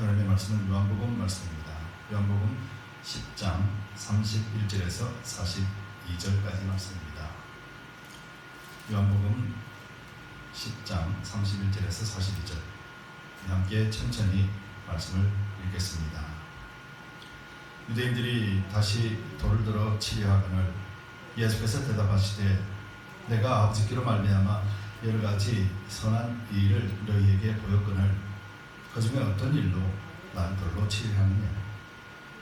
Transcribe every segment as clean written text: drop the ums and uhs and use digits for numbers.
하나님의 말씀은 요한복음 말씀입니다. 요한복음 10장 31절에서 42절까지 말씀입니다. 요한복음 10장 31절에서 42절 함께 천천히 말씀을 읽겠습니다. 유대인들이 다시 돌을 들어 치려 하거늘 예수께서 대답하시되 내가 아버지께로 말미암아 여러 가지 선한 일을 너희에게 보였거늘 그 중에 어떤 일로 난 돌로 치려 하느냐.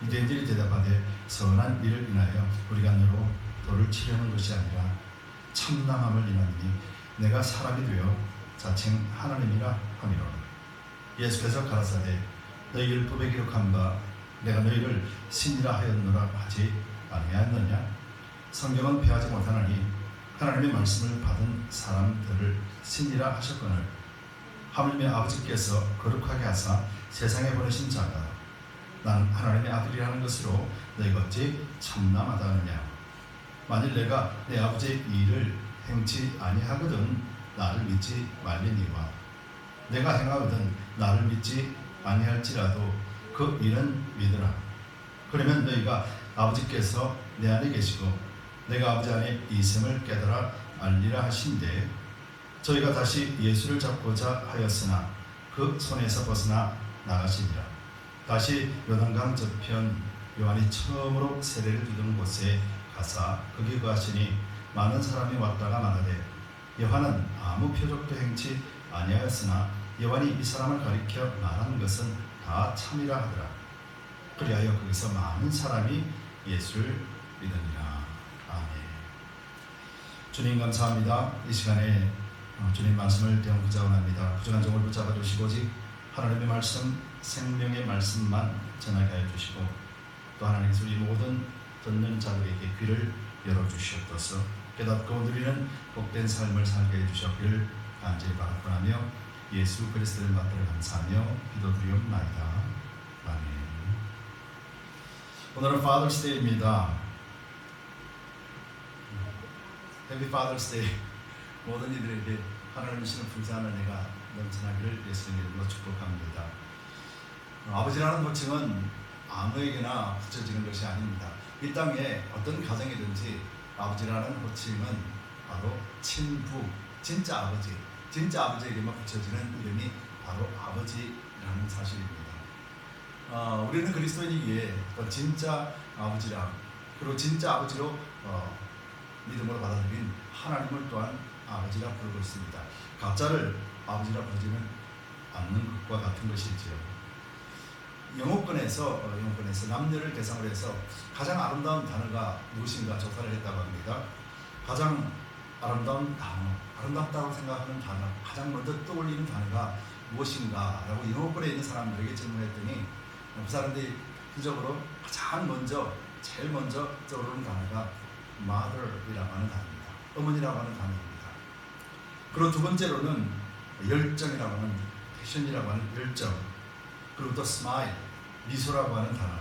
유대인들이 대답하되 선한 일을 인하여 우리가 너로 돌을 치려는 것이 아니라 참남함을 인하니 내가 사람이 되어 자칭 하나님이라 함이로라. 예수께서 가라사대 너희 율법에 기록한 바 내가 너희를 신이라 하였노라 하지 아니하였느냐. 성경은 폐하지 못하나니 하나님의 말씀을 받은 사람들을 신이라 하셨거늘 하물며 아버지께서 거룩하게 하사 세상에 보내신 자가 난 하나님의 아들이라는 것으로 너희가 어찌 참남하다 하느냐. 만일 내가 내 아버지의 일을 행치 아니하거든 나를 믿지 말리니와 내가 행하거든 나를 믿지 아니할지라도 그 일은 믿으라. 그러면 너희가 아버지께서 내 안에 계시고 내가 아버지 안에 이셈을 깨달아 알리라 하신데 저희가 다시 예수를 잡고자 하였으나 그 손에서 벗어나 나가시니라. 다시 요단강 저편 요한이 처음으로 세례를 주던 곳에 가사 거기 거하시니 많은 사람이 왔다가 말하되 요한은 아무 표적도 행치 아니하였으나 요한이 이 사람을 가리켜 말한 것은 다 참이라 하더라. 그리하여 거기서 많은 사람이 예수를 믿으니라. 아멘. 주님 감사합니다. 이 시간에 주님 말씀을 대원하자 원합니다. 부정한 종을 붙잡아 주시고 오직 하나님의 말씀 생명의 말씀만 전하게 하여 주시고 또 하나님께서 우리 모든 듣는 자들에게 귀를 열어주시옵소서. 깨닫고 누리는 복된 삶을 살게 해주셨기를 간절히 바라고하며 예수 그리스도의 받들을 감사하며 기도드리옵나이다. 아멘. 오늘은 Father's Day입니다. Happy Father's Day. 모든 이들에게 하나님 주시는 풍성한 은혜가 넘쳐나기를 예수님 이름으로 축복합니다. 아버지라는 호칭은 아무에게나 붙여지는 것이 아닙니다. 이 땅에 어떤 가정이든지 아버지라는 호칭은 바로 친부, 진짜 아버지에게만 붙여지는 이름이 바로 아버지라는 사실입니다. 우리는 그리스도인이기에 진짜 아버지라 그리고 진짜 아버지로 믿음으로 받아들인 하나님을 또한 아버지라 부르고 있습니다. 가짜를 아버지라 부르지는 않는 것과 같은 것이지요. 영어권에서 남녀를 대상으로 해서 가장 아름다운 단어가 무엇인가 조사를 했다고 합니다. 가장 아름다운 단어, 아름답다고 생각하는 단어, 가장 먼저 떠올리는 단어가 무엇인가 라고 영어권에 있는 사람들에게 질문했더니 그 사람들이 기적으로 제일 먼저 떠오르는 단어가 mother이라고 하는 단어입니다. 어머니라고 하는 단어입니다. 그리고 두 번째로는 열정이라고 하는 패션이라고 하는 열정, 그리고 또 smile, 미소라고 하는 단어,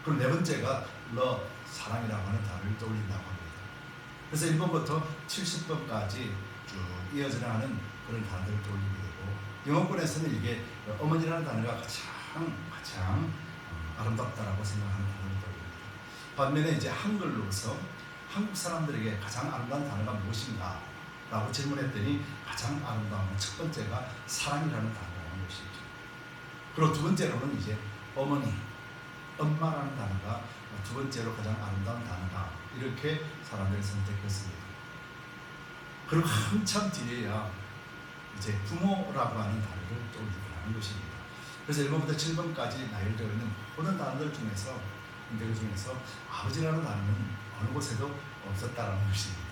그리고 네 번째가 love, 사랑이라고 하는 단어를 떠올린다고 합니다. 그래서 1번부터 70번까지 쭉 이어져 나가는 그런 단어들을 떠올리게 되고 영어권에서는 이게 어머니라는 단어가 가장 아름답다라고 생각하는 단어를 떠올립니다. 반면에 이제 한글로서 한국 사람들에게 가장 아름다운 단어가 무엇인가 라고 질문했더니 가장 아름다운 첫 번째가 사랑이라는 단어라는 것이죠. 그리고 두 번째로는 이제 어머니, 엄마라는 단어가 두 번째로 가장 아름다운 단어다. 이렇게 사람들이 선택했습니다. 그리고 한참 뒤에야 이제 부모라고 하는 단어를 떠올리게 것입니다. 그래서 1번부터 7번까지 나열되어 있는 모든 단어들 중에서 아버지라는 단어는 어느 곳에도 없었다라는 것입니다.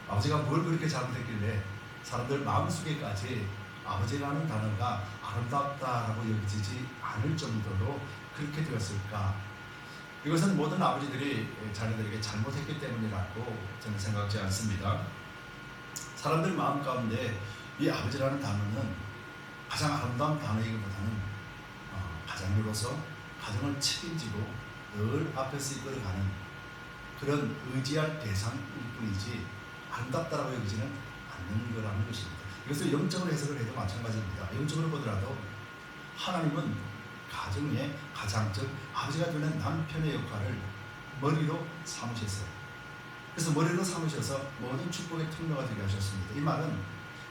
아버지가 뭘 그렇게 잘못했길래 사람들 마음속에까지 아버지라는 단어가 아름답다라고 여기지지 않을 정도로 그렇게 되었을까? 이것은 모든 아버지들이 자녀들에게 잘못했기 때문이라고 저는 생각하지 않습니다. 사람들 마음 가운데 이 아버지라는 단어는 가장 아름다운 단어이기보다는 가장으로서 가정을 책임지고 늘 앞에서 이끌어가는 그런 의지할 대상일 뿐이지 아름답다라고 여기지는 않는 거라는 것입니다. 이것을 영적으로 해석을 해도 마찬가지입니다. 영적으로 보더라도 하나님은 가정의 가장, 즉 아버지가 되는 남편의 역할을 머리로 삼으셨어요. 그래서 머리로 삼으셔서 모든 축복의 통로가 되게 하셨습니다. 이 말은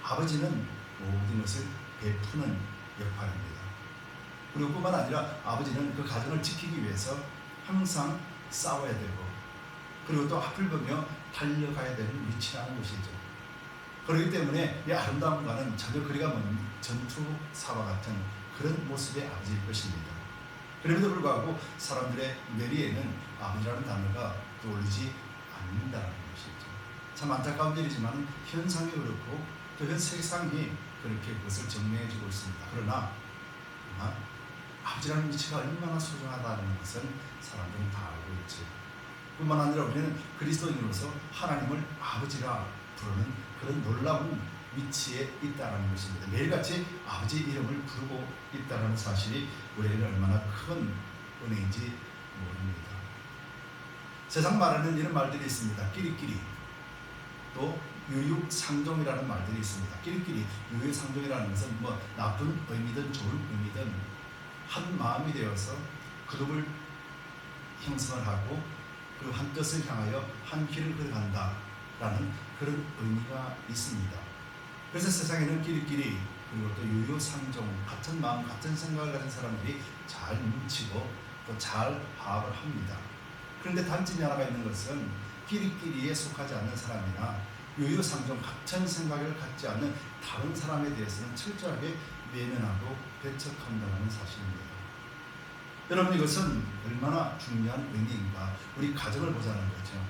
아버지는 모든 것을 베푸는 역할입니다. 그리고 뿐만 아니라 아버지는 그 가정을 지키기 위해서 항상 싸워야 되고, 그리고 또 앞을 보며 달려가야 되는 위치라는 것이죠. 그렇기 때문에 이 아름다움과는 전혀 거리가 먼 전투사와 같은 그런 모습의 아버지일 것입니다. 그럼에도 불구하고 사람들의 뇌리에는 아버지라는 단어가 떠오르지 않는다는 것이죠. 참 안타까운 일이지만 현상이 그렇고 또 현 세상이 그렇게 그것을 증명해주고 있습니다. 그러나 아버지라는 위치가 얼마나 소중하다는 것은 사람들은 다 알고 있죠. 뿐만 아니라 우리는 그리스도인으로서 하나님을 아버지라 부르는 그런 놀라운 위치에 있다는 것입니다. 매일같이 아버지 이름을 부르고 있다는 사실이 우리에게 얼마나 큰 은혜인지 모릅니다. 세상 말하는 이런 말들이 있습니다. 끼리끼리, 또 유유상종이라는 말들이 있습니다. 끼리끼리, 유유상종이라는 것은 뭐 나쁜 의미든 좋은 의미든 한 마음이 되어서 그룹을 형성을 하고 그리고 한 뜻을 향하여 한 길을 걸어간다라는 그런 의미가 있습니다. 그래서 세상에는 끼리끼리 그리고 또 유유상종, 같은 마음 같은 생각을 가진 사람들이 잘 뭉치고 또 잘 화합을 합니다. 그런데 단점이 하나가 있는 것은 끼리끼리에 속하지 않는 사람이나 유유상종 같은 생각을 갖지 않는 다른 사람에 대해서는 철저하게 외면하고 배척한다는 사실입니다. 여러분, 이것은 얼마나 중요한 의미인가. 우리 가정을 보자는 거죠.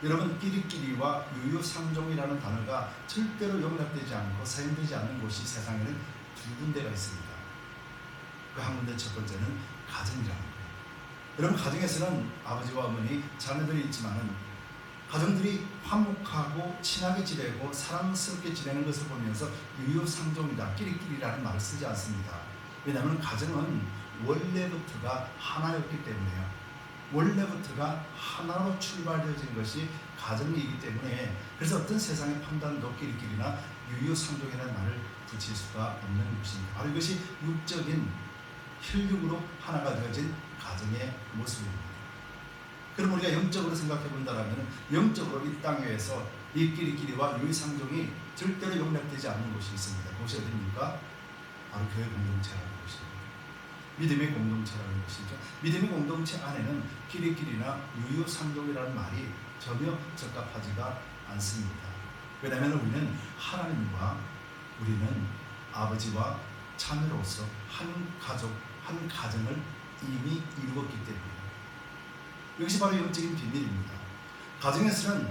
여러분, 끼리끼리와 유유상종이라는 단어가 절대로 용납되지 않고 사용되지 않는 곳이 세상에는 두 군데가 있습니다. 그 한 군데 첫 번째는 가정이라는 거예요. 여러분, 가정에서는 아버지와 어머니, 자녀들이 있지만은 가정들이 화목하고 친하게 지내고 사랑스럽게 지내는 것을 보면서 유유상종이다, 끼리끼리라는 말을 쓰지 않습니다. 왜냐하면 가정은 원래부터가 하나였기 때문에요. 원래부터가 하나로 출발되어진 것이 가정이기 때문에, 그래서 어떤 세상의 판단도 끼리끼리나 유유상종이라는 말을 붙일 수가 없는 것입니다. 바로 이것이 육적인 혈육으로 하나가 되어진 가정의 모습입니다. 그럼 우리가 영적으로 생각해 본다면 영적으로 이 땅 위에서 이 끼리끼리와 유유상종이 절대로 용납되지 않는 곳이 있습니다. 그것이 어디입니까? 바로 교회 공동체라는 것입니다. 믿음의 공동체라는 것이죠. 믿음의 공동체 안에는 끼리끼리나 유유상종이라는 말이 전혀 적합하지가 않습니다. 왜냐하면 우리는 하나님과 우리는 아버지와 자녀로서 한 가족, 한 가정을 이미 이루었기 때문입니다. 이것이 바로 영적인 비밀입니다. 가정에서는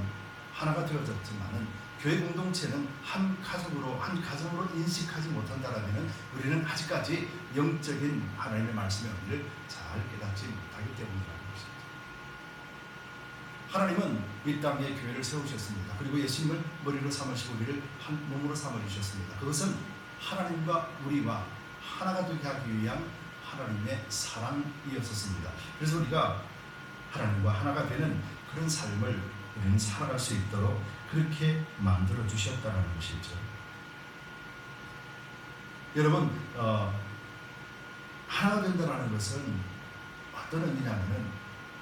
하나가 되어졌지만은 교회 공동체는 한 가족으로, 한 가정으로 인식하지 못한다면 우리는 아직까지 영적인 하나님의 말씀의 의미를 잘 깨닫지 못하기 때문이라는 것입니다. 하나님은 이 땅에 교회를 세우셨습니다. 그리고 예수님을 머리로 삼으시고 우리를 한 몸으로 삼아주셨습니다. 그것은 하나님과 우리와 하나가 되게 하기 위한 하나님의 사랑이었었습니다. 그래서 우리가 하나님과 하나가 되는 그런 삶을 우리는 살아갈 수 있도록 그렇게 만들어 주셨다는 것이죠. 여러분, 하나가 된다는 것은 어떤 의미냐면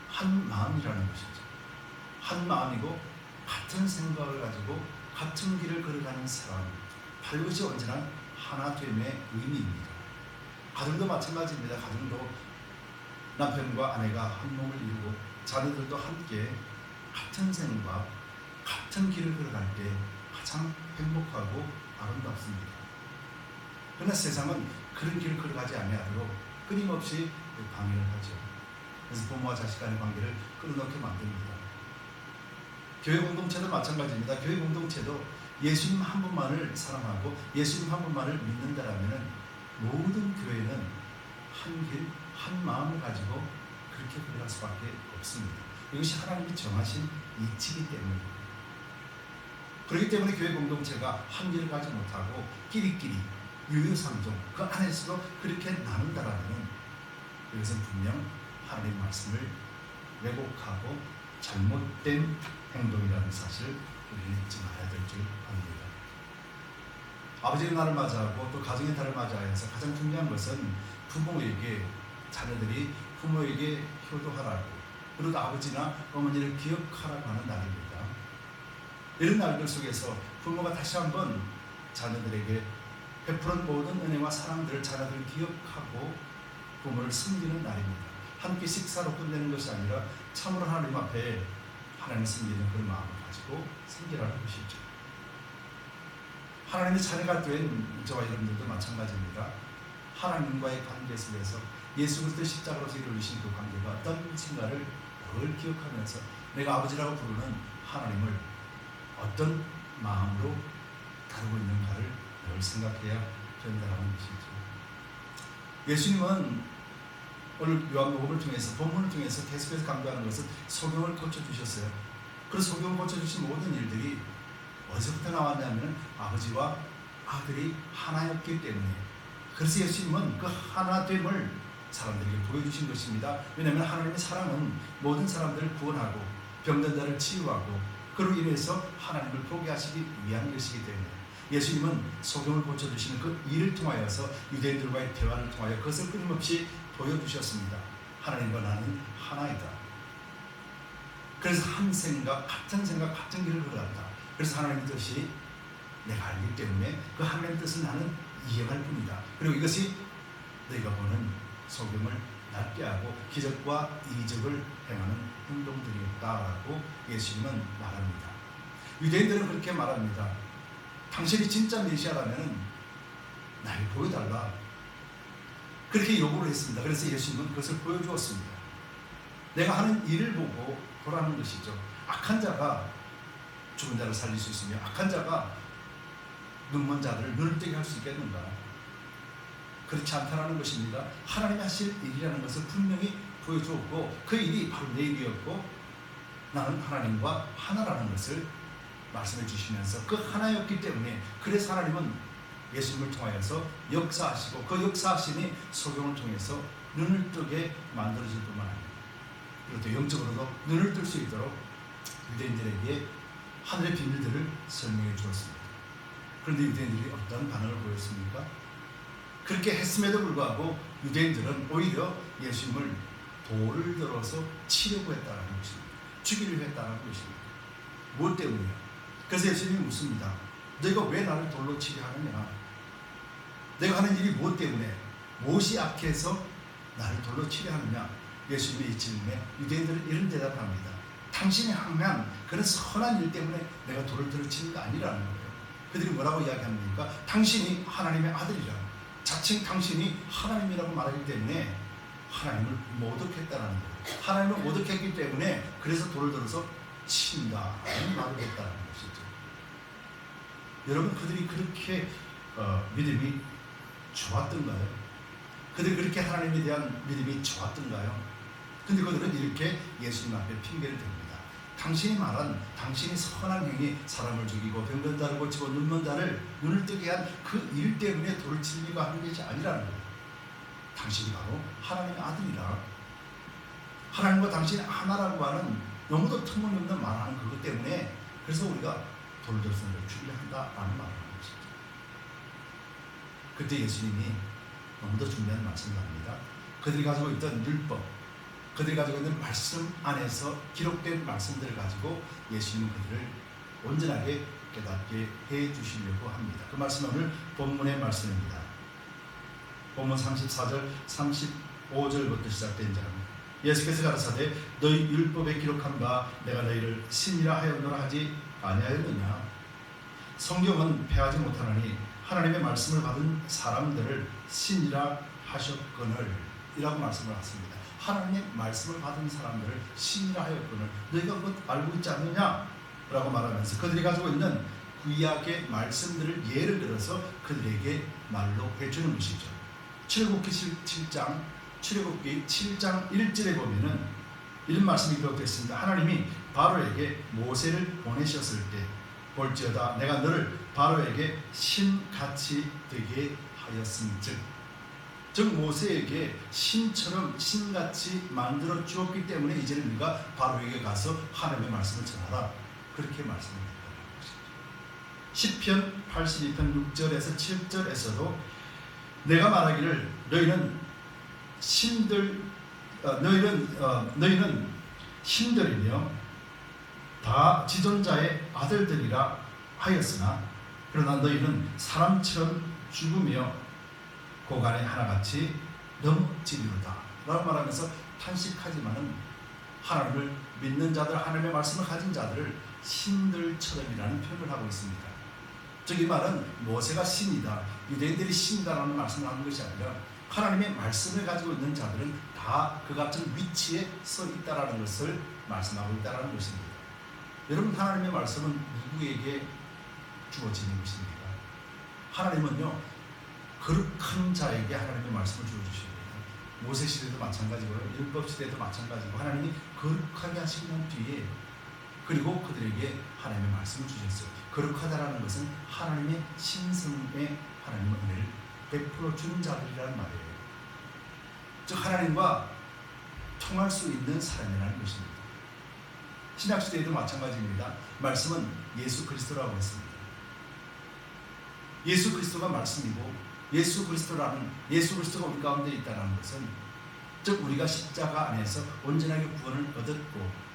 한 마음이라는 것이죠. 한 마음이고 같은 생각을 가지고 같은 길을 걸어가는 사람, 바로 이것이 언제나 하나됨의 의미입니다. 가정도 마찬가지입니다. 가정도 남편과 아내가 한 몸을 이루고 자녀들도 함께 같은 생각, 같은 길을 걸어갈 때 가장 행복하고 아름답습니다. 그러나 세상은 그런 길을 걸어가지 아니하도록 끊임없이 방해를 하죠. 그래서 부모와 자식 간의 관계를 끊어놓게 만듭니다. 교회 공동체도 마찬가지입니다. 교회 공동체도 예수님 한 분만을 사랑하고 예수님 한 분만을 믿는다라면 모든 교회는 한 길, 한 마음을 가지고 그렇게 걸어갈 수밖에 없습니다. 이것이 하나님이 정하신 이치이기 때문입니다. 그렇기 때문에 교회 공동체가 한 길을 가지 못하고 끼리끼리 유유상종 그 안에서도 그렇게 나눈다라면 이것은 분명 하나님의 말씀을 왜곡하고 잘못된 행동이라는 사실을 우리는 잊지 말아야 될 줄 압니다. 아버지의 날을 맞이하고 또 가정의 달을 맞이하여서 가장 중요한 것은 부모에게 자녀들이 부모에게 효도하라고, 그리고 아버지나 어머니를 기억하라고 하는 날입니다. 이런 날들 속에서 부모가 다시 한번 자녀들에게 베푸는 모든 은혜와 사랑들을 자녀들 기억하고 부모를 섬기는 날입니다. 한 끼 식사로 끝내는 것이 아니라 참으로 하나님 앞에 하나님을 섬기는 그런 마음을 가지고 섬기라는 것이죠. 하나님의 자녀가 된 저와 여러분들도 마찬가지입니다. 하나님과의 관계 속에서 예수 그리스도 십자가로서 이루신 그 관계가 어떤지를 늘 기억하면서 내가 아버지라고 부르는 하나님을 어떤 마음으로 다루고 있는가를 늘 생각해야 된다는 것이죠. 예수님은 오늘 요한복음을 통해서, 본문을 통해서 계속해서 강조하는 것은 소경을 고쳐주셨어요. 그래서 소경을 고쳐주신 모든 일들이 어디서부터 나왔냐면 아버지와 아들이 하나였기 때문에, 그래서 예수님은 그 하나됨을 사람들에게 보여주신 것입니다. 왜냐하면 하나님의 사랑은 모든 사람들을 구원하고 병든 자를 치유하고 그로 인해서 하나님을 보게 하시기 위한 것이기 때문에 예수님은 소경을 고쳐주시는 그 일을 통하여서 유대인들과의 대화를 통하여 그것을 끊임없이 보여주셨습니다. 하나님과 나는 하나이다. 그래서 한 생각, 같은 길을 걸어간다. 그래서 하나님의 뜻이 내가 알기 때문에 그 하나님의 뜻을 나는 이해할 뿐이다. 그리고 이것이 너희가 보는 소경을 낫게 하고 기적과 이적을 행하는 행동들이었다라고 예수님은 말합니다. 유대인들은 그렇게 말합니다. 당신이 진짜 메시아라면 날 보여달라. 그렇게 요구를 했습니다. 그래서 예수님은 그것을 보여주었습니다. 내가 하는 일을 보고 보라는 것이죠. 악한 자가 죽은 자를 살릴 수 있으며 악한 자가 눈먼 자들을 눈을 뜨게 할 수 있겠는가? 그렇지 않다라는 것입니다. 하나님이 하실 일이라는 것을 분명히 보여주었고 그 일이 바로 내 일이었고 나는 하나님과 하나라는 것을 말씀해 주시면서 그 하나였기 때문에, 그래서 하나님은 예수님을 통하여서 역사하시고 그 역사하심이 소경을 통해서 눈을 뜨게 만들어질 뿐만 아니라 그리고 또 영적으로도 눈을 뜰 수 있도록 유대인들에게 하늘의 비밀들을 설명해 주었습니다. 그런데 유대인들이 어떤 반응을 보였습니까? 그렇게 했음에도 불구하고 유대인들은 오히려 예수님을 돌을 들어서 치려고 했다는 것입니다. 죽이려 했다는 것입니다. 무엇 때문이요? 그래서 예수님이 묻습니다. 너희가 왜 나를 돌로 치려 하느냐? 내가 하는 일이 무엇 때문에, 무엇이 악해서 나를 돌로 치려 하느냐? 예수님의 이 질문에 유대인들은 이런 대답을 합니다. 당신이 항상 그런 선한 일 때문에 내가 돌을 들어 치는 게 아니라는 거예요. 그들이 뭐라고 이야기합니까? 당신이 하나님의 아들이라, 자칭 당신이 하나님이라고 말하기 때문에 하나님을 모독했다는 거예요. 하나님을 모독했기 때문에 그래서 돌을 들어서 친다라는 말을 했다는 것이죠. 여러분, 그들이 그렇게 믿음이 좋았던가요? 그들이 그렇게 하나님에 대한 믿음이 좋았던가요? 근데 그들은 이렇게 예수님 앞에 핑계를 댑니다. 당신이 말한, 당신이 선한 행위, 사람을 죽이고 병든 자를 고치고 눈먼 자를 눈을 뜨게 한 그 일 때문에 돌을 치려고 하는 것이 아니라는 거예요. 당신이 바로 하나님의 아들이라, 하나님과 당신이 하나라고 하는 너무도 터무니없는 말하는 그것 때문에 그래서 우리가 돌을 들어서 죽이려 한다라는 말을 하는 것이죠. 그때 예수님이 너무도 중요한 말씀을 합니다. 그들이 가지고 있던 율법, 그들이 가지고 있는 말씀 안에서 기록된 말씀들을 가지고 예수님은 그들을 온전하게 깨닫게 해 주시려고 합니다. 그 말씀은 오늘 본문의 말씀입니다. 본문 34절 35절부터 시작된 장. 예수께서 가라사대 너희 율법에 기록한 바 내가 너희를 신이라 하였노라 하지 아니하였느냐? 성경은 패하지 못하노니 하나님의 말씀을 받은 사람들을 신이라 하셨거늘 이라고 말씀을 하십니다. 하나님의 말씀을 받은 사람들을 신이라 하였거늘 너희가 그것 알고 있지 않느냐? 라고 말하면서 그들이 가지고 있는 구약의 말씀들을 예를 들어서 그들에게 말로 해주는 것이죠. 출애굽기 7장 1절에 보면은 이런 말씀이 기록되어 있습니다. 하나님이 바로에게 모세를 보내셨을 때 볼지어다 내가 너를 바로에게 신같이 되게 하였음즉, 즉 모세에게 신처럼 신같이 만들어 주었기 때문에 이제는 네가 바로에게 가서 하나님의 말씀을 전하라, 그렇게 말씀합니다. 시편 82편 6절에서 7절에서도 내가 말하기를 너희는 너희는 신들이며 다 지존자의 아들들이라 하였으나 그러나 너희는 사람처럼 죽으며 고간에 하나같이 넘치리로다 라고 말하면서 탄식하지만은 하나님을 믿는 자들, 하나님의 말씀을 가진 자들을 신들처럼이라는 표현을 하고 있습니다. 즉 이 말은 모세가 신이다, 유대인들이 신이다라는 말씀을 하는 것이 아니라 하나님의 말씀을 가지고 있는 자들은 다 그 같은 위치에 서 있다라는 것을 말씀하고 있다라는 것입니다. 여러분, 하나님의 말씀은 누구에게 주어지는 것입니까? 하나님은요, 거룩한 자에게 하나님의 말씀을 주어주십니다. 모세 시대도 마찬가지고요, 율법 시대도 마찬가지고 하나님이 거룩하게 하시고 난 뒤에 그리고 그들에게 하나님의 말씀을 주셨어요. 거룩하다라는 것은 하나님의 신성의 하나님의 은혜를 베풀어 주는 자들이라는 말이에요. 즉 하나님과 통할 수 있는 사람이라는 것입니다. 신약시대에도 마찬가지입니다. 말씀은 예수 그리스도라고 했습니다. 예수 그리스도가 말씀이고 예수 그리스도가 우리 가운데 있다는 것은 즉 우리가 십자가 안에서 온전하게 구원을 얻었고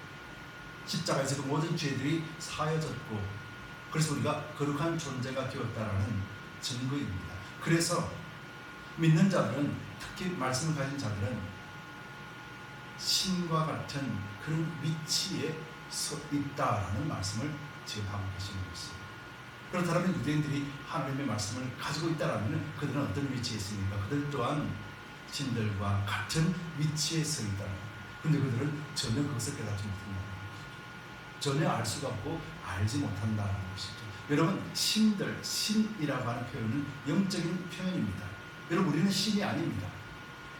십자가에서도 모든 죄들이 사여졌고 그래서 우리가 거룩한 존재가 되었다라는 증거입니다. 그래서 믿는 자들은, 특히 말씀을 가진 자들은 신과 같은 그런 위치에 서 있다라는 말씀을 지금 하고 계시는 것입니다. 그렇다면 유대인들이 하나님의 말씀을 가지고 있다라면 그들은 어떤 위치에 있습니까? 그들 또한 신들과 같은 위치에 서 있다. 그런데 그들은 전혀 그것을 깨닫지 못한다. 전혀 알 수가 없고 알지 못한다는 것이죠. 여러분, 신이라고 하는 표현은 영적인 표현입니다. 여러분, 우리는 신이 아닙니다.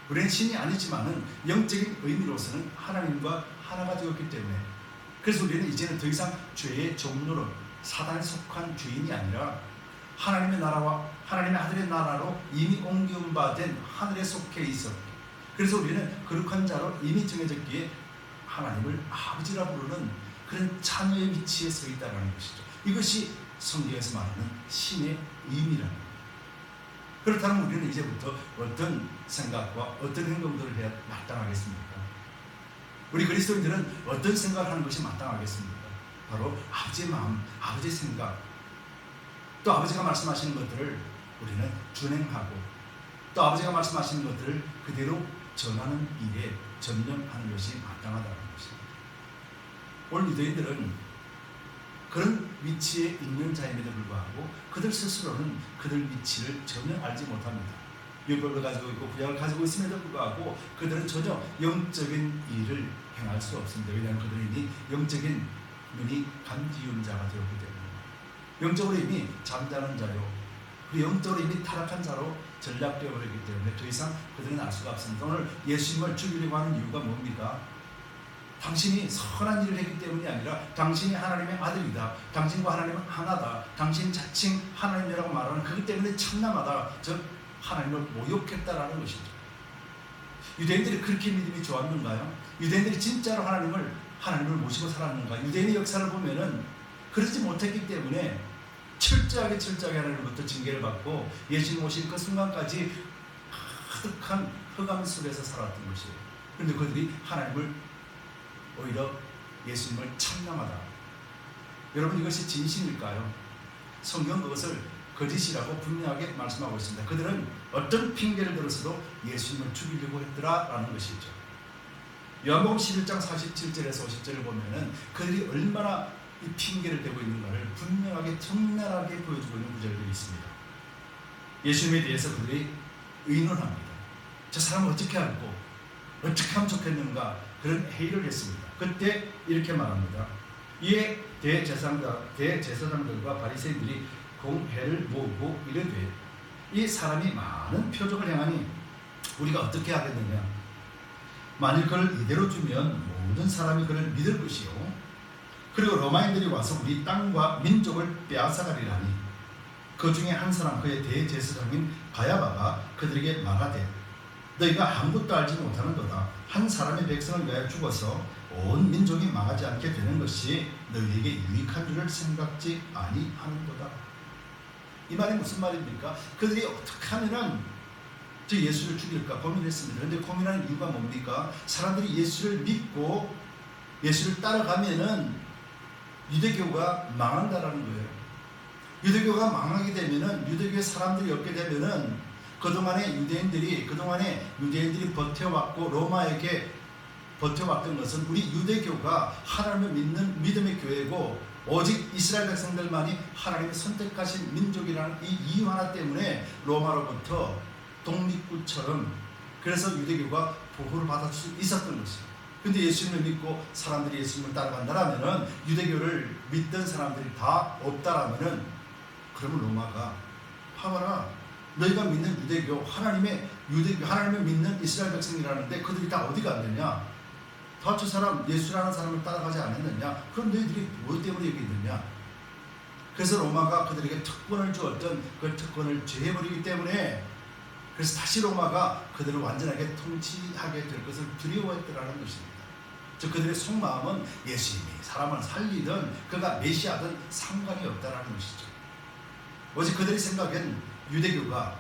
우리는 신이 아니지만은 영적인 의미로서는 하나님과 하나가 되었기 때문에, 그래서 우리는 이제는 더 이상 죄의 종로로 사단에 속한 죄인이 아니라 하나님의 나라와 하나님의 아들의 나라로 이미 옮겨온 바 된 하늘에 속해 있었고, 그래서 우리는 거룩한 자로 이미 정해졌기에 하나님을 아버지라 부르는 그런 자녀의 위치에 서 있다는 것이죠. 이것이 성경에서 말하는 신의 의미라는 겁니다. 그렇다면 우리는 이제부터 어떤 생각과 어떤 행동들을 해야 마땅하겠습니까? 우리 그리스도인들은 어떤 생각을 하는 것이 마땅하겠습니까? 바로 아버지의 마음, 아버지의 생각, 또 아버지가 말씀하시는 것들을 우리는 준행하고 또 아버지가 말씀하시는 것들을 그대로 전하는 일에 전념하는 것이 마땅하다는 것입니다. 오늘 유대인들은 그런 위치에 있는 자임에도 불구하고 그들 스스로는 그들 위치를 전혀 알지 못합니다. 율법을 가지고 있고 구약을 가지고 있음에도 불구하고 그들은 전혀 영적인 일을 행할 수 없습니다. 왜냐하면 그들은 이미 영적인 눈이 감지운 자가 되었기 때문에, 영적으로 이미 잠자는 자요, 그리고 영적으로 이미 타락한 자로 전락되어 버렸기 때문에 더 이상 그들은 알 수가 없습니다. 오늘 예수님을 죽이려고 하는 이유가 뭡니까? 당신이 선한 일을 했기 때문이 아니라 당신이 하나님의 아들이다, 당신과 하나님은 하나다, 당신 자칭 하나님이라고 말하는 그것 때문에 참남하다, 즉 하나님을 모욕했다라는 것이죠. 유대인들이 그렇게 믿음이 좋았는가요? 유대인들이 진짜로 하나님을 모시고 살았는가? 유대인의 역사를 보면은 그러지 못했기 때문에 철저하게 하나님으로부터 징계를 받고 예수님 오신 그 순간까지 가득한 흑암 속에서 살았던 것이에요. 그런데 그들이 하나님을 오히려 예수님을 참남하다. 여러분, 이것이 진심일까요? 성경은 그것을 거짓이라고 분명하게 말씀하고 있습니다. 그들은 어떤 핑계를 들어서도 예수님을 죽이려고 했더라라는 것이죠. 요한복음 11장 47절에서 50절을 보면은 그들이 얼마나 이 핑계를 대고 있는가를 분명하게 적나라하게 보여주고 있는 구절들이 있습니다. 예수님에 대해서 그들이 의논합니다. 저 사람을 어떻게 알고 어떻게 하면 좋겠는가, 그런 회의를 했습니다. 그때 이렇게 말합니다. 이에 대제사장들과 바리새인들이 공회를 모으고 이르되 이 사람이 많은 표적을 행하니 우리가 어떻게 하겠느냐? 만일 그를 이대로 두면 모든 사람이 그를 믿을 것이요, 그리고 로마인들이 와서 우리 땅과 민족을 빼앗아가리라니. 그 중에 한 사람, 그의 대제사장인 가야바가 그들에게 말하되 너희가 아무것도 알지 못하는도다. 한 사람의 백성을 위하여 죽어서 온 민족이 망하지 않게 되는 것이 너희에게 유익한 줄을 생각지 아니하는도다. 이 말이 무슨 말입니까? 그들이 어떻게 하면은 저 예수를 죽일까 고민했습니다. 그런데 고민하는 이유가 뭡니까? 사람들이 예수를 믿고 예수를 따라가면은 유대교가 망한다라는 거예요. 유대교가 망하게 되면은, 유대교의 사람들이 없게 되면은 그동안에 유대인들이 버텨왔고 로마에게 버텨왔던 것은 우리 유대교가 하나님을 믿는 믿음의 교회고 오직 이스라엘 백성들만이 하나님의 선택하신 민족이라는 이 이유 하나 때문에 로마로부터 독립국처럼, 그래서 유대교가 보호를 받을 수 있었던 것이에요. 근데 예수님을 믿고 사람들이 예수님을 따라간다라면은, 유대교를 믿던 사람들이 다 없다라면은, 그러면 로마가 봐봐라, 너희가 믿는 유대교, 하나님을 믿는 이스라엘 백성이라는데 그들이 다 어디 갔느냐? 다 저 사람 예수라는 사람을 따라가지 않았느냐? 그럼 너희들이 무엇 때문에 여기 있느냐? 그래서 로마가 그들에게 특권을 주었던 그 특권을 제해버리기 때문에, 그래서 다시 로마가 그들을 완전하게 통치하게 될 것을 두려워했더라는 것입니다. 즉 그들의 속마음은 예수님이 사람을 살리든 그가 메시아든 상관이 없다라는 것이죠. 오직 그들의 생각엔 유대교가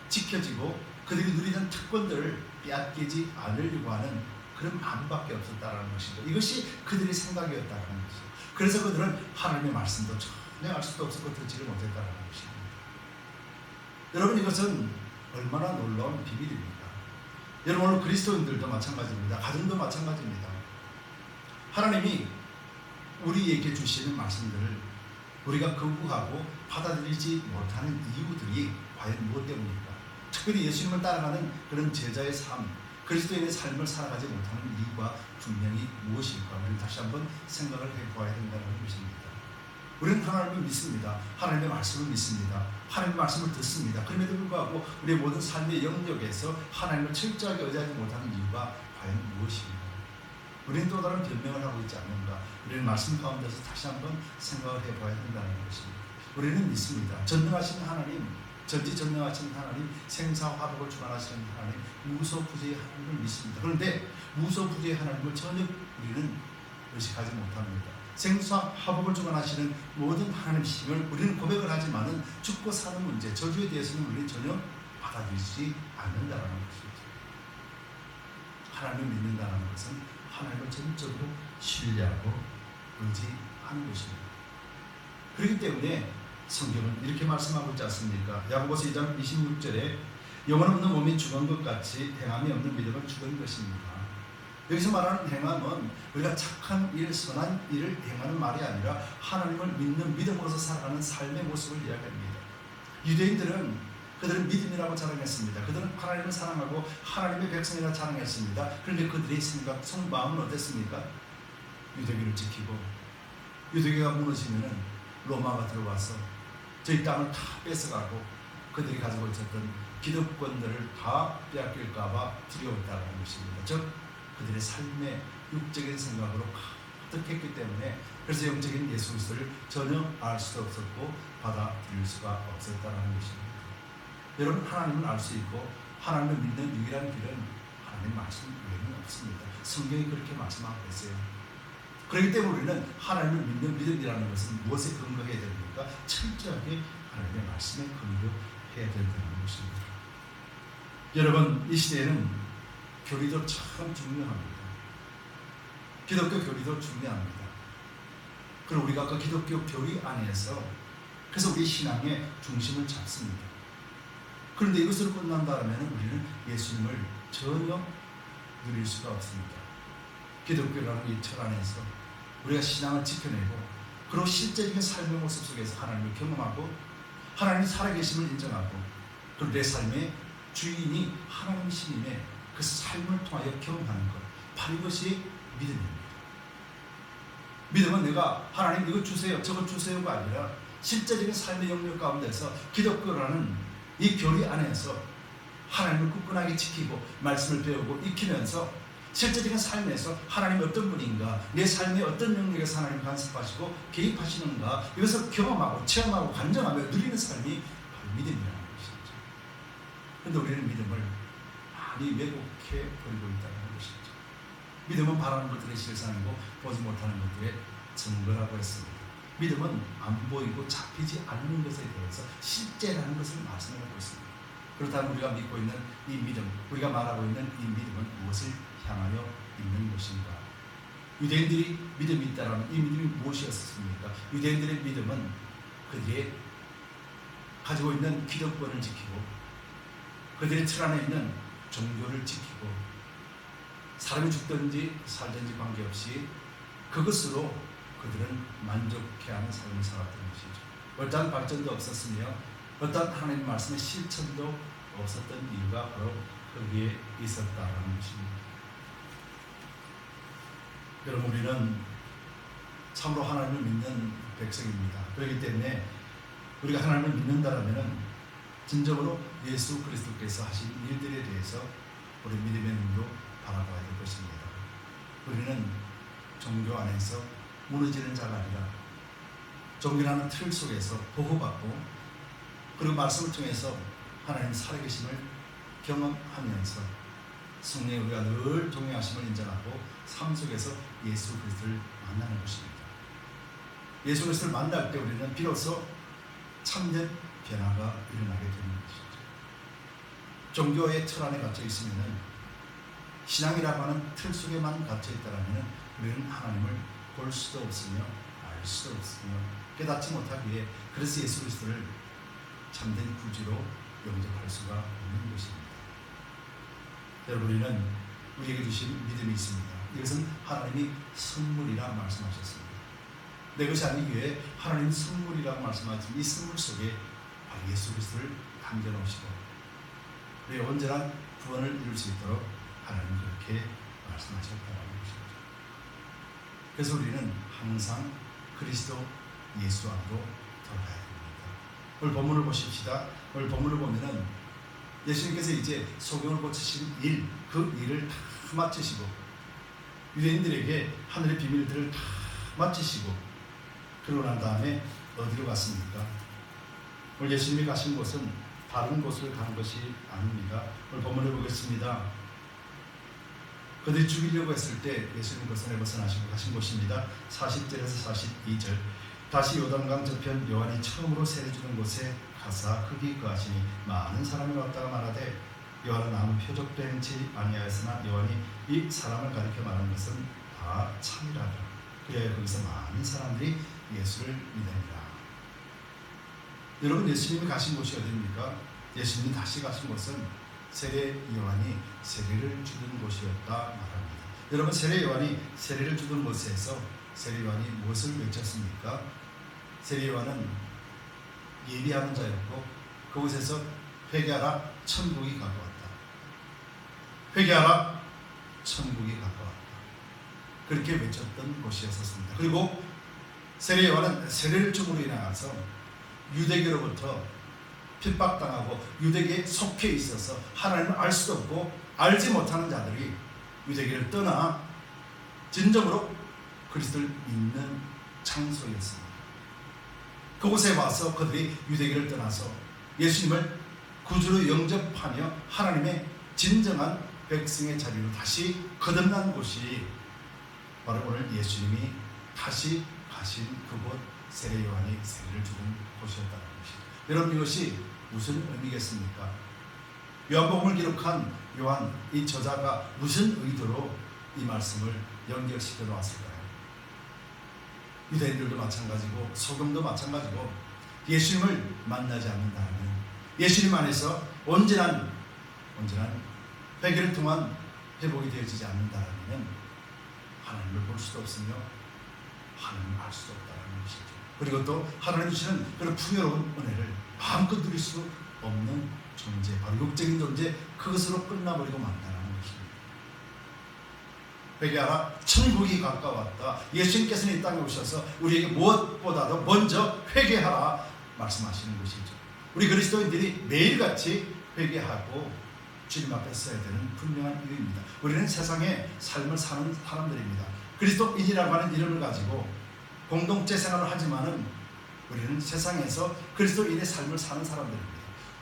지켜지고 그들이 누리던 특권들을 빼앗기지 않으려고 하는 그런 마음밖에 없었다라는 것이죠. 이것이 그들의 생각이었다라는 것이죠. 그래서 그들은 하나님의 말씀도 전혀 알 수도 없었고 듣지를 못했다라는 것입니다. 여러분, 이것은 얼마나 놀라운 비밀입니까? 여러분, 오늘 그리스도인들도 마찬가지입니다. 가정도 마찬가지입니다. 하나님이 우리에게 주시는 말씀들을 우리가 거부하고 받아들이지 못하는 이유들이 과연 무엇 때문입니까? 특별히 예수님을 따라가는 그런 제자의 삶, 그리스도인의 삶을 살아가지 못하는 이유가 분명히 무엇일까? 우리는 다시 한번 생각을 해보아야 된다는 것입니다. 우리는 하나님을 믿습니다. 하나님의 말씀을 믿습니다. 하나님의 말씀을 듣습니다. 그럼에도 불구하고 우리의 모든 삶의 영역에서 하나님을 철저하게 의지하지 못하는 이유가 과연 무엇입니까? 우리는 또 다른 변명을 하고 있지 않는가? 우리는 말씀 가운데서 다시 한번 생각을 해봐야 된다는 것입니다. 우리는 믿습니다. 전능하신 하나님, 전지전능하신 하나님, 생사화복을 주관하시는 하나님, 무소부재의 하나님을 믿습니다. 그런데 무소부재의 하나님을 전혀 우리는 의식하지 못합니다. 생사화복을 주관하시는 모든 하나님이심을 우리는 고백을 하지만은 죽고 사는 문제, 저주에 대해서는 우리는 전혀 받아들이지 않는다는 것이죠. 하나님을 믿는다는 것은 하나님을 전적으로 신뢰하고 의지하는 것입니다. 그렇기 때문에 성경은 이렇게 말씀하고 있지 않습니까? 야고보서 2장 26절에 영혼 없는 몸이 죽은 것 같이 행함이 없는 믿음은 죽은 것입니다. 여기서 말하는 행함은 우리가 착한 일, 선한 일을 행하는 말이 아니라 하나님을 믿는 믿음으로서 살아가는 삶의 모습을 이야기합니다. 유대인들은 그들은 믿음이라고 자랑했습니다. 그들은 하나님을 사랑하고 하나님의 백성이라 자랑했습니다. 그런데 그들의 생각, 속마음은 어땠습니까? 유대교를 지키고, 유대교가 무너지면은 로마가 들어와서 저희 땅을 다 뺏어가고 그들이 가지고 있었던 기득권들을 다 빼앗길까봐 두려웠다는 것입니다. 즉 그들의 삶의 육적인 생각으로 가득했기 때문에, 그래서 영적인 예수 그리스도를 전혀 알 수도 없었고 받아들일 수가 없었다는 것입니다. 여러분, 하나님을 알 수 있고 하나님을 믿는 유일한 길은 하나님의 말씀 외에는 없습니다. 성경이 그렇게 말씀하고 있어요. 그렇기 때문에 우리는 하나님을 믿는 믿음이라는 것은 무엇에 근거해야 됩니까? 철저하게 하나님의 말씀에 근거해야 된다는 것입니다. 여러분, 이 시대에는 교리도 참 중요합니다. 기독교 교리도 중요합니다. 그리고 우리가 그 기독교 교리 안에서 그래서 우리 신앙의 중심을 잡습니다. 그런데 이것으로 끝난다면 우리는 예수님을 전혀 누릴 수가 없습니다. 기독교라는 이 틀 안에서 우리가 신앙을 지켜내고, 그리고 실제적인 삶의 모습 속에서 하나님을 경험하고 하나님이 살아계심을 인정하고, 그리고 내 삶의 주인이 하나님이심의 그 삶을 통하여 경험하는 것, 바로 이것이 믿음입니다. 믿음은 내가 하나님 이거 주세요 저거 주세요가 아니라 실제적인 삶의 영역 가운데서 기독교라는 이 교리 안에서 하나님을 굳건하게 지키고 말씀을 배우고 익히면서 실제적인 삶에서 하나님이 어떤 분인가, 내 삶의 어떤 영역에서 하나님 간섭하시고 개입하시는가, 이것을 경험하고 체험하고 간증하며 누리는 삶이 바로 믿음이라는 것이죠. 그런데 우리는 믿음을 많이 왜곡해 버리고 있다는 것이죠. 믿음은 바라는 것들의 실상이고 보지 못하는 것들의 증거라고 했습니다. 믿음은 안 보이고 잡히지 않는 것에 대해서 실제라는 것을 말씀하고 있습니다. 그렇다면 우리가 믿고 있는 이 믿음, 우리가 말하고 있는 이 믿음은 무엇을 향하여 있는 것인가? 유대인들이 믿음이 있다면 이 믿음이 무엇이었습니까? 유대인들의 믿음은 그들이 가지고 있는 기득권을 지키고 그들의 틀 안에 있는 종교를 지키고 사람이 죽든지 살든지 관계없이 그것으로 그들은 만족해하는 삶을 살았던 것이죠. 어떠한 발전도 없었으며 어떠한 하나님의 말씀의 실천도 없었던 이유가 바로 거기에 있었다는 것입니다. 여러분, 우리는 참으로 하나님을 믿는 백성입니다. 그렇기 때문에 우리가 하나님을 믿는다면 진정으로 예수 그리스도께서 하신 일들에 대해서 우리 믿음의 눈으로 바라봐야 될 것입니다. 우리는 종교 안에서 무너지는 자가 아니라 종교라는 틀 속에서 보호받고 그리고 말씀을 통해서 하나님 살아계심을 경험하면서 성령의 우리가 늘 동행하심을 인정하고 삶 속에서 예수 그리스도를 만나는 것입니다. 예수 그리스도를 만날 때 우리는 비로소 참된 변화가 일어나게 되는 것이죠. 종교의 틀 안에 갇혀 있으면 신앙이라고 하는 틀 속에만 갇혀 있다면 우리는 하나님을 볼 수도 없으며 알 수도 없으며 깨닫지 못하기에 그래서 예수 그리스도를 참된 구주로 영접할 수가 없는 것입니다. 여러분, 우리는 우리에게 주신 믿음이 있습니다. 이것은 하나님이 선물이라 말씀하셨습니다. 내 것이 아니기에 하나님 선물이라고 말씀하신 이 선물 속에 바로 예수 그리스도를 담겨놓으시고 우리의 온전한 구원을 이룰 수 있도록 하나님은 그렇게 말씀하셨다는 것입니다. 그래서 우리는 항상 그리스도 예수 안으로 돌아가야 됩니다. 오늘 본문을 보십시다. 오늘 본문을 보면은 예수님께서 이제 소경을 고치신 일, 그 일을 다 마치시고 유대인들에게 하늘의 비밀들을 다 마치시고 그러고 난 다음에 어디로 갔습니까? 오늘 예수님이 가신 곳은 다른 곳을 간 것이 아닙니다. 오늘 본문을 보겠습니다. 그들이 죽이려고 했을 때 예수님 벗어나시고 가신 곳입니다. 40절에서 42절. 다시 요단강 저편 요한이 처음으로 세례주는 곳에 가사 거기 거하시니 많은 사람이 왔다가 말하되 요한은 아무 표적도 행치 아니하였으나 요한이 이 사람을 가리켜 말하는 것은 다 참이라더라. 그래야 거기서 많은 사람들이 예수를 믿으니라. 여러분, 예수님이 가신 곳이 어디입니까? 예수님이 다시 가신 곳은 세례 요한이 세례를 주던 곳이었다 말합니다. 여러분, 세례 요한이 세례를 주던 곳에서 세례 요한이 무엇을 외쳤습니까? 세례 요한은 예비하는 자였고 그곳에서 회개하라, 천국이 가까웠다. 회개하라, 천국이 가까웠다. 그렇게 외쳤던 곳이었습니다. 그리고 세례 요한은 세례를 줌으로 인하여서 유대교로부터 핍박당하고 유대교에 속해 있어서 하나님을 알 수도 없고 알지 못하는 자들이 유대교를 떠나 진정으로 그리스도를 믿는 장소였습니다. 그곳에 와서 그들이 유대교를 떠나서 예수님을 구주로 영접하며 하나님의 진정한 백성의 자리로 다시 거듭난 곳이 바로 오늘 예수님이 다시 가신 그곳 세례 요한이 세례를 주는 곳이었다는 것이죠. 여러분, 이것이 무슨 의미겠습니까? 요한복음을 기록한 요한 이 저자가 무슨 의도로 이 말씀을 연결시켜 놓았을까요? 유대인들도 마찬가지고 소금도 마찬가지고 예수님을 만나지 않는다면 예수님 안에서 온전한 회개를 통한 회복이 되어지지 않는다면 하나님을 볼 수도 없으며 하나님을 알 수도 없다는 것이죠. 그리고 또 하나님 주시는 그런 풍요로운 은혜를 마음껏 누릴 수 없는 존재, 바로 육적인 존재, 그것으로 끝나버리고 만다는 것입니다. 회개하라, 천국이 가까웠다. 예수님께서는 이 땅에 오셔서 우리에게 무엇보다도 먼저 회개하라 말씀하시는 것이죠. 우리 그리스도인들이 매일같이 회개하고 주님 앞에 서야 되는 분명한 이유입니다. 우리는 세상에 삶을 사는 사람들입니다. 그리스도인이라고 하는 이름을 가지고 공동체 생활을 하지만은 우리는 세상에서 그리스도인의 삶을 사는 사람들입니다.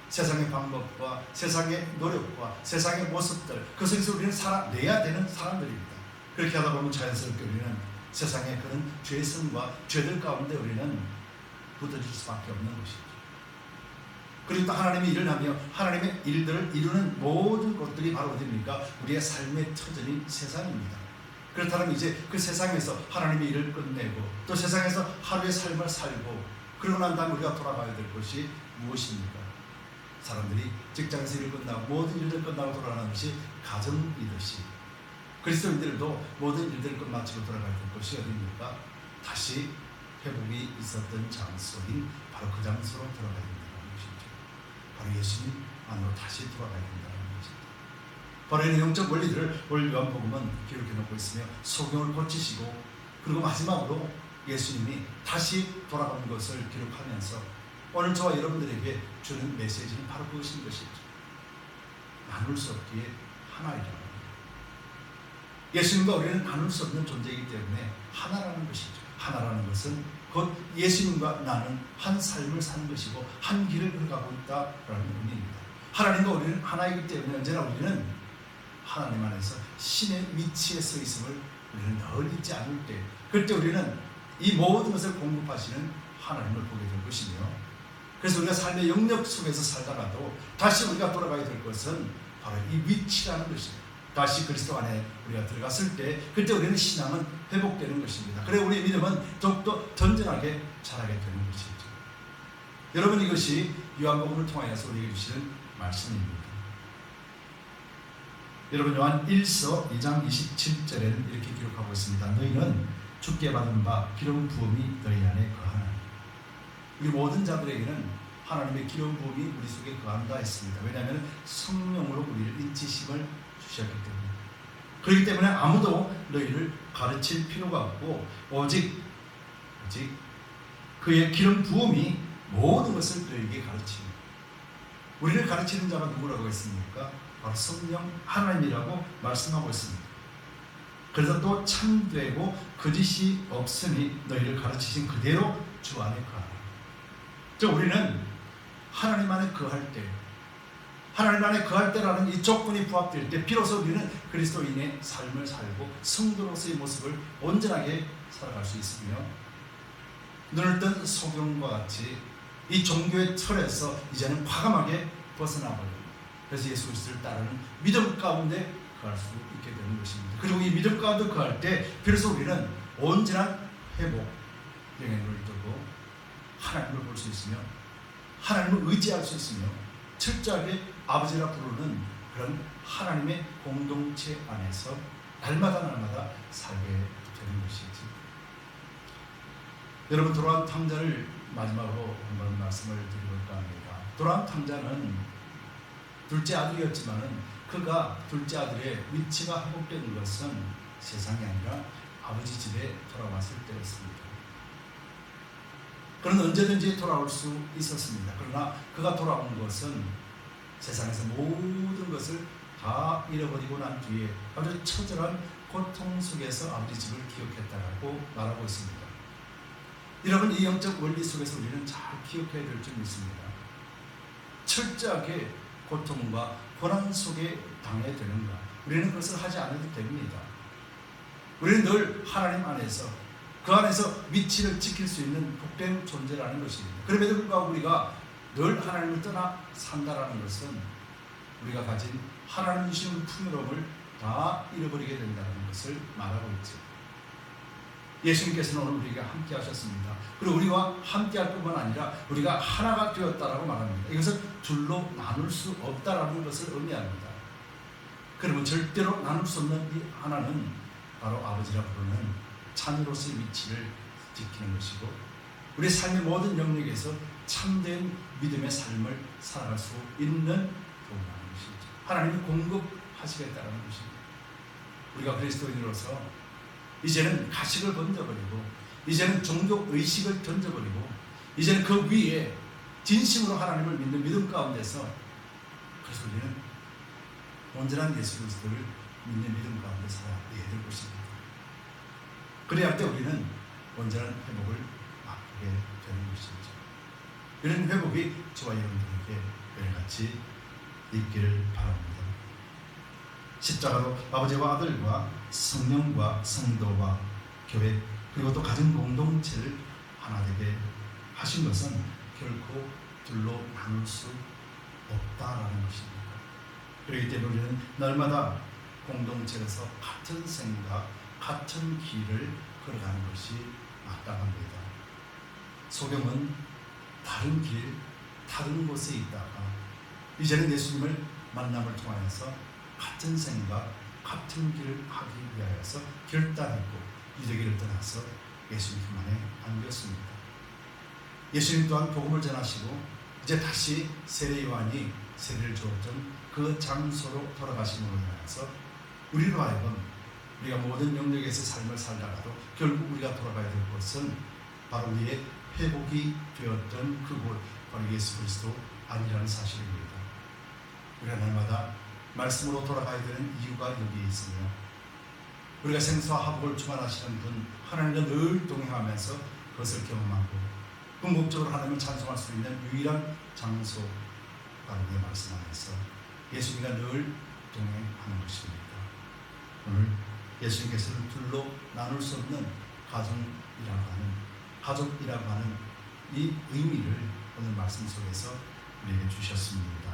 세상의 방법과 세상의 노력과 세상의 모습들, 그 속에서 우리는 살아내야 되는 사람들입니다. 그렇게 하다 보면 자연스럽게 우리는 세상의 그런 죄성과 죄들 가운데 우리는 붙어질 수밖에 없는 것이죠. 그리고 또 하나님의 일을 하며 하나님의 일들을 이루는 모든 것들이 바로 어디입니까? 우리의 삶의 터전인 세상입니다. 그렇다면 이제 그 세상에서 하나님의 일을 끝내고 또 세상에서 하루의 삶을 살고 그러고 난 다음에 우리가 돌아가야 될 것이 무엇입니까? 사람들이 직장에서 일을 끝나고 모든 일들 끝나고 돌아가는 것이 가정이듯이 그리스도인들도 모든 일들을 끝마치고 돌아가야 될 것이 어디입니까? 다시 회복이 있었던 장소인 바로 그 장소로 돌아가야 된다는 것이죠. 바로 예수님 안으로 다시 돌아가야 된다는 것입니다. 바로 이런 영적 원리들을 오늘 요한복음은 기록해 놓고 있으며 소경을 고치시고 그리고 마지막으로 예수님이 다시 돌아간 것을 기록하면서 오늘 저와 여러분들에게 주는 메시지는 바로 그것인 것이죠. 나눌 수 없기에 하나이라. 예수님과 우리는 나눌 수 없는 존재이기 때문에 하나라는 것이죠. 하나라는 것은 곧 예수님과 나는 한 삶을 사는 것이고 한 길을 걸어가고 있다라는 의미입니다. 하나님과 우리는 하나이기 때문에 언제나 우리는 하나님 안에서 신의 위치에 서 있음을 우리는 늘 잊지 않을 때 그때 우리는 이 모든 것을 공급하시는 하나님을 보게 될 것이며 그래서 우리가 삶의 영역 속에서 살다가도 다시 우리가 돌아가야 될 것은 바로 이 위치라는 것입니다. 다시 그리스도 안에 우리가 들어갔을 때 그때 우리는 신앙은 회복되는 것입니다. 그래 우리의 믿음은 더욱더 든든하게 자라게 되는 것이죠. 여러분 이것이 요한복음을 통하여서 우리에게 주시는 말씀입니다. 여러분 요한 1서 2장 27절에는 이렇게 기록하고 있습니다. 너희는 주께 받은 바 기름 부음이 너희 안에 거하나니. 우리 모든 자들에게는 하나님의 기름 부음이 우리 속에 거한다 했습니다. 왜냐하면 성령으로 우리를 인치심을 주셨기 때문에. 그렇기 때문에 아무도 너희를 가르칠 필요가 없고 오직 그의 기름 부음이 모든 것을 너희에게 가르치는. 우리를 가르치는 자가 누구라고 했습니까? 바로 성령 하나님이라고 말씀하고 있습니다. 그래서 또 참되고 거짓이 없으니 너희를 가르치신 그대로 주 안에 거하라. 우리는 하나님 안에 거할 때, 하나님 안에 거할 때라는 이 조건이 부합될 때 비로소 우리는 그리스도인의 삶을 살고 성도로서의 모습을 온전하게 살아갈 수 있으며 눈을 뜬 소경과 같이 이 종교의 틀에서 이제는 과감하게 벗어나버리고 그래서 예수 그리스도를 따르는 믿음 가운데 거할 수 있게 되는 것입니다. 그리고 이 믿음 가운데 거할 때 비로소 우리는 온전한 회복 영의 눈을 뜨고 하나님을 볼 수 있으며 하나님을 의지할 수 있으며 철저하게 아버지라 부르는 그런 하나님의 공동체 안에서 날마다 살게 되는 것이지. 여러분 도란 탕자를 마지막으로 한번 말씀을 드리볼까 합니다. 도란 탕자는 둘째 아들이었지만은 그가 둘째 아들의 위치가 회복된 것은 세상이 아니라 아버지 집에 돌아왔을 때였습니다. 그는 언제든지 돌아올 수 있었습니다. 그러나 그가 돌아온 것은 세상에서 모든 것을 다 잃어버리고 난 뒤에 아주 처절한 고통 속에서 아버지 집을 기억했다라고 말하고 있습니다. 여러분 이 영적 원리 속에서 우리는 잘 기억해야 될 점이 있습니다. 철저하게 고통과 고난 속에 당해야 되는가? 우리는 그것을 하지 않아도 됩니다. 우리는 늘 하나님 안에서 그 안에서 위치를 지킬 수 있는 복된 존재라는 것입니다. 그럼에도 불구하고 우리가 늘 하나님을 떠나 산다라는 것은 우리가 가진 하나님 주시는 풍요로움을 다 잃어버리게 된다는 것을 말하고 있죠. 예수님께서는 오늘 우리에게 함께 하셨습니다. 그리고 우리와 함께 할 뿐만 아니라 우리가 하나가 되었다라고 말합니다. 이것은 둘로 나눌 수 없다라는 것을 의미합니다. 그러면 절대로 나눌 수 없는 이 하나는 바로 아버지라 부르는 자녀로서의 위치를 지키는 것이고 우리 삶의 모든 영역에서 참된 믿음의 삶을 살아갈 수 있는 도움이라는 것이죠. 하나님이 공급하시겠다는 것입니다. 우리가 그리스도인으로서 이제는 가식을 던져버리고 이제는 종교의식을 던져버리고 이제는 그 위에 진심으로 하나님을 믿는 믿음 가운데서 그래서 우리는 온전한 예수 그리스도를 믿는 믿음 가운데 살아야 될 것입니다. 그래야 할 때 우리는 온전한 회복을 맛보게 되는 것이죠. 이런 회복이 저와 여러분들에게 매일같이 있기를 바랍니다. 십자가로 아버지와 아들과 성령과 성도와 교회 그리고 또 가정 공동체를 하나 되게 하신 것은 결코 둘로 나눌 수 없다라는 것입니다. 그렇기 때문에 우리는 날마다 공동체에서 같은 생각, 같은 길을 걸어가는 것이 마땅합니다. 소경은 다른 길, 다른 곳에 있다가 이제는 예수님을 만남을 통하여서 같은 생각, 같은 길을 하기 위하여서 결단했고 유대교를 떠나서 예수님만에 안겼습니다. 예수님 또한 복음을 전하시고 이제 다시 세례 요한이 세례를 주었던 그 장소로 돌아가심으로 인하여서 우리로 하여금 우리가 모든 영역에서 삶을 살다가도 결국 우리가 돌아가야 될 것은 바로 우리의 회복이 되었던 그곳, 바로 예수 그리스도 아니라는 사실입니다. 우리가 날마다 말씀으로 돌아가야 되는 이유가 여기에 있으며 우리가 생사와 화복을 주관하시는 분 하나님과 늘 동행하면서 그것을 경험하고 궁극적으로 하나님을 찬송할 수 있는 유일한 장소, 바로 그 말씀 안에서 예수님과 늘 동행하는 것입니다. 오늘 예수님께서는 둘로 나눌 수 없는 가족이라고 하는 이 의미를 오늘 말씀 속에서 우리에게 주셨습니다.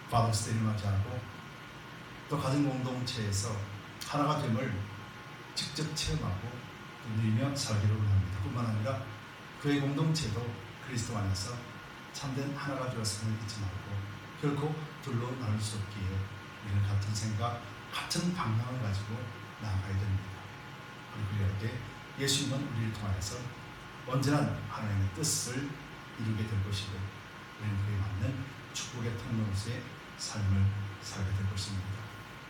파더스데이를 맞이하고 또 가정 공동체에서 하나가 됨을 직접 체험하고 누리며 살기를 원합니다. 뿐만 아니라 그의 공동체도 그리스도 안에서 참된 하나가 되었음을 잊지 말고 결코 둘로 나눌 수 없기에 우리는 같은 생각, 같은 방향을 가지고 나아가야 됩니다. 그리고 이럴 때 예수님은 우리를 통하여서 언제나 하나님의 뜻을 이루게 될 것이고 우리는 그에 맞는 축복의 통로로서의 삶을 살게 될 것입니다.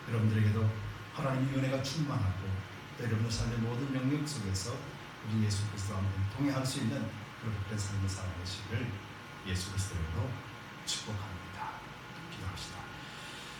여러분들에게도 하나님의 은혜가 충만하고 여러분의 삶의 모든 영역 속에서 우리 예수 그리스도와 함께 동행할 수 있는 그런 복된 삶을 살아가시기를 예수 그리스도로 축복합니다. 기도합시다.